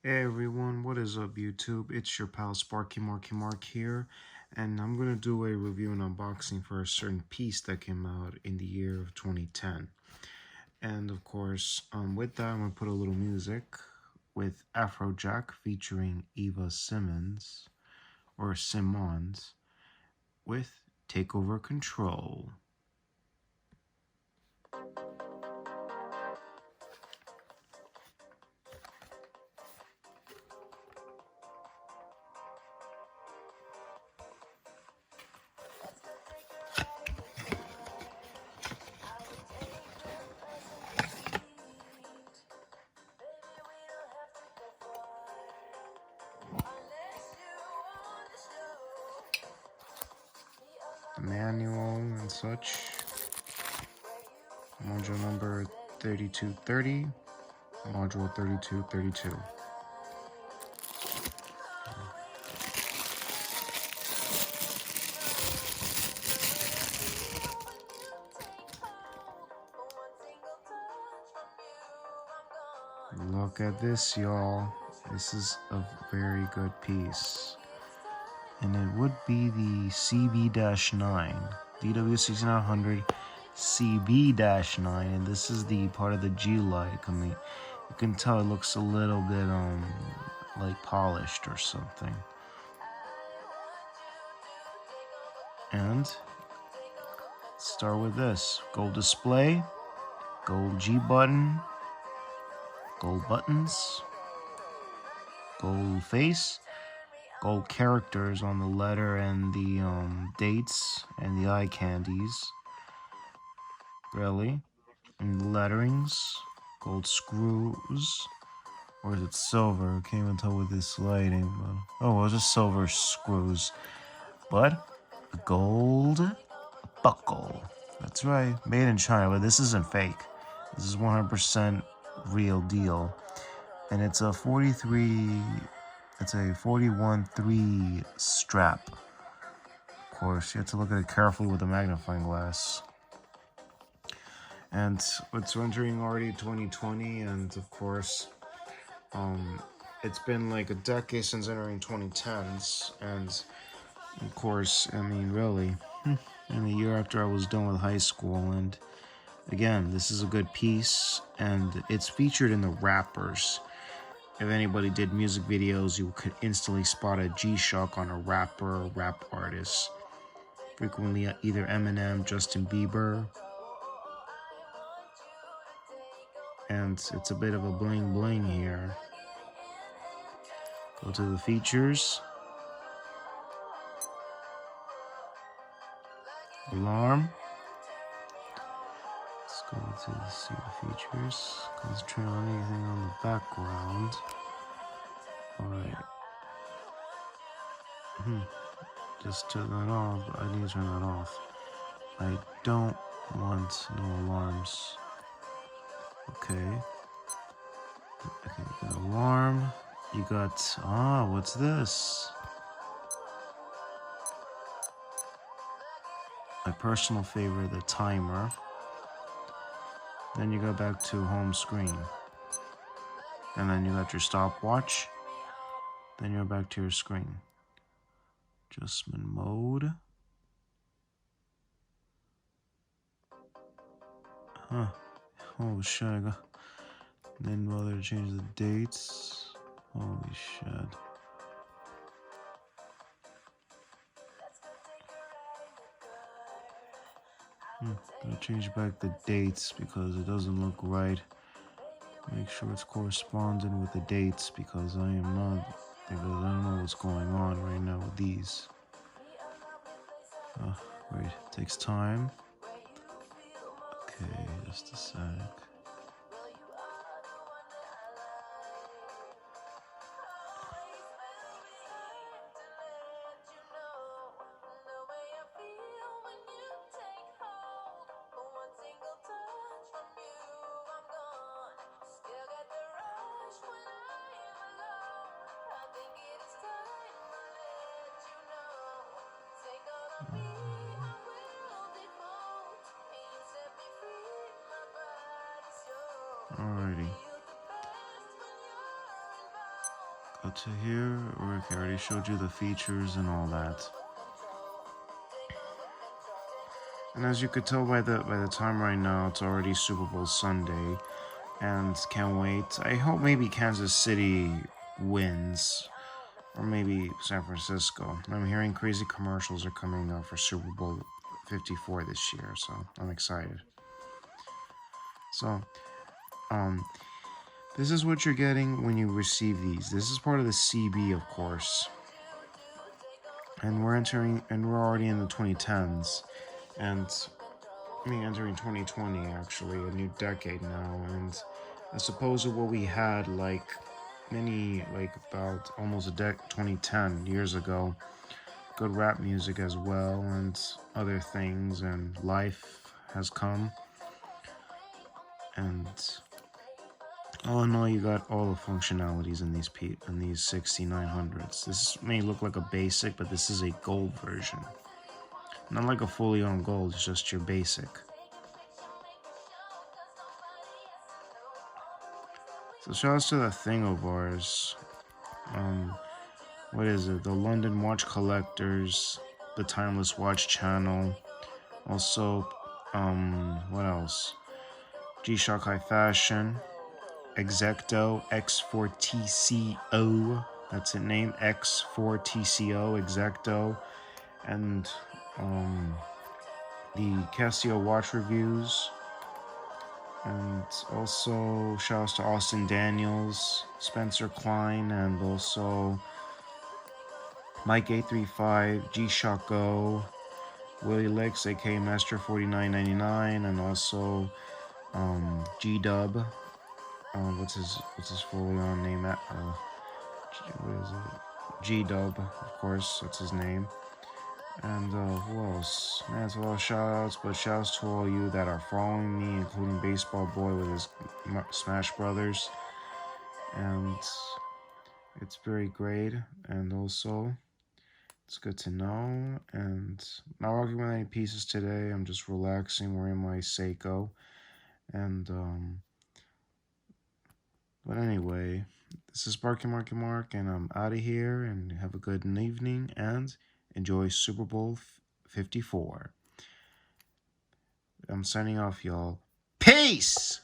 Hey everyone, what is up YouTube? It's your pal Sparky Marky Mark here, and I'm going to do a review and unboxing for a certain piece that came out in the year of 2010. And of course, with that, I'm going to put a little music with AfroJack featuring Eva Simmons, or Simmons, with Take Over Control. The manual and such. Module number 3230, module 3232. Look at this, y'all. This is a very good piece. And it would be the CB-9, DW6900CB-9, and this is the part of the G-Like. I mean, you can tell it looks a little bit, like polished or something. And let's start with this. Gold display, gold G button, gold buttons, gold face, gold characters on the letter and the dates and the eye candies. Really. And the letterings, gold screws, or is it silver? Can't even tell with this lighting. But, oh, well, just silver screws. But a gold buckle. That's right, made in China, but this isn't fake. This is 100% real deal. And it's a 41.3 strap. Of course, you have to look at it carefully with a magnifying glass. And it's entering already 2020, and of course, it's been like a decade since entering 2010s, and of course, I mean, really, in the year after I was done with high school, and again, this is a good piece, and it's featured in the rappers. If anybody did music videos, you could instantly spot a G-Shock on a rapper or rap artist. Frequently either Eminem, Justin Bieber. And it's a bit of a bling bling here. Go to the features. Alarm. Let's go to see the features. Concentrate on anything on the background. Alright. Just turn that off. I need to turn that off. I don't want no alarms. Okay. Okay, you got alarm. You got, what's this? My personal favorite, the timer. Then you go back to home screen. And then you got your stopwatch. Then you're back to your screen. Adjustment mode. Huh. Oh shit, I got... Didn't bother to change the dates. Holy shit. Gonna change back the dates because it doesn't look right. Make sure it's corresponding with the dates because I am not, because I don't know what's going on right now with these. Wait, it takes time. Okay, just a sec. Alrighty. Go to here, or okay, I already showed you the features and all that. And as you could tell by the time right now, it's already Super Bowl Sunday, and can't wait. I hope maybe Kansas City wins, or maybe San Francisco. I'm hearing crazy commercials are coming up for Super Bowl 54 this year, so I'm excited. So, this is what you're getting when you receive these. This is part of the CB, of course. And we're already in the 2010s. And entering 2020, actually, a new decade now. And I suppose what we had, about almost 2010 years ago, good rap music as well, and other things, and life has come. And all in all, you got all the functionalities in these 6900s. This may look like a basic, but this is a gold version. Not like a fully on gold, it's just your basic. So shoutouts to that thing of ours. What is it? The London Watch Collectors, the Timeless Watch Channel. Also, what else? G-Shock High Fashion. Exacto, X4TCO, that's its name, X4TCO, Exacto, and the Casio watch reviews, and also shouts to Austin Daniels, Spencer Klein, and also Mike835, G-Shock Go, Willie Licks, aka Master 4999, and also G-Dub. What's his fully on name? What is it? G-Dub, of course, that's his name. And who else? Man, it's a lot of shoutouts, but shoutouts to all you that are following me, including Baseball Boy with his Smash Brothers. And it's very great, and also it's good to know. And not rocking with any pieces today. I'm just relaxing, wearing my Seiko, and but anyway, this is Marky Mark, and I'm out of here, and have a good evening, and enjoy Super Bowl 54. I'm signing off, y'all. Peace!